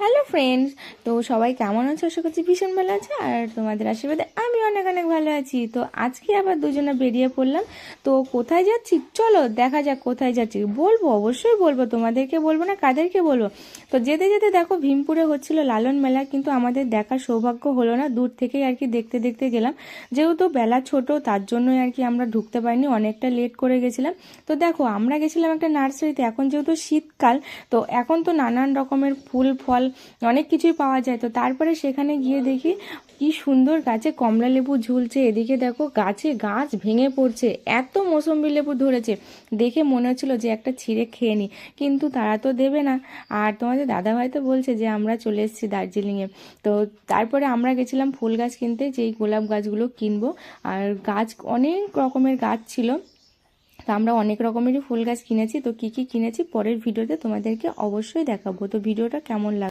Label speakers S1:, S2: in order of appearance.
S1: Hello friends, তো সবাই কেমন আছো? আশা করছি ভীষণ ভালো আছে, আর তোমাদের আশীর্বাদে আমি অনেক অনেক ভালো আছি। তো আজকে আবার দুজনে বেরিয়ে পড়লাম। তো কোথায় যাচ্ছি চলো দেখা যাক কোথায় যাচ্ছি। বলবো, অবশ্যই বলবো, তোমাদেরকে বলবো না কাদেরকে বলবো। তো যেতে যেতে দেখো ভীমপুরে হচ্ছিল লালন মেলা, কিন্তু আমাদের দেখার সৌভাগ্য হলো না। দূর থেকেই আর কি দেখতে দেখতে গেলাম, যেহেতু বেলা ছোট তার জন্যই আর কি আমরা ঢুকতে পারিনি, অনেকটা লেট করে গেছিলাম। তো দেখো আমরা গেছিলাম একটা নার্সারিতে, এখন যেহেতু শীতকাল, তো এখন তো নানান রকমের ফুল ফল অনেক কিছুই পাওয়া যায়। তো তারপরে সেখানে গিয়ে দেখি কি সুন্দর গাছে কমলা লেবু ঝুলছে, এদিকে দেখো গাছে গাছ ভেঙে পড়ছে, এত মৌসম্বি লেবু ধরেছে। দেখে মনে হচ্ছিল যে একটা ছিঁড়ে খেয়ে নিই, কিন্তু তারা তো দেবে না। আর তোমাদের দাদাভাই তো বলছে যে আমরা চলে এসেছি দার্জিলিংয়ে। তো তারপরে আমরা গেছিলাম ফুল গাছ কিনতে, যেই গোলাপ গাছগুলো কিনবো। আর গাছ অনেক রকমের গাছ ছিল, তো আমরা অনেক রকমেরই ফুল গাছ কিনেছি। তো কী কী কিনেছি পরের ভিডিওতে তোমাদেরকে অবশ্যই দেখাবো। তো ভিডিওটা কেমন লাগে।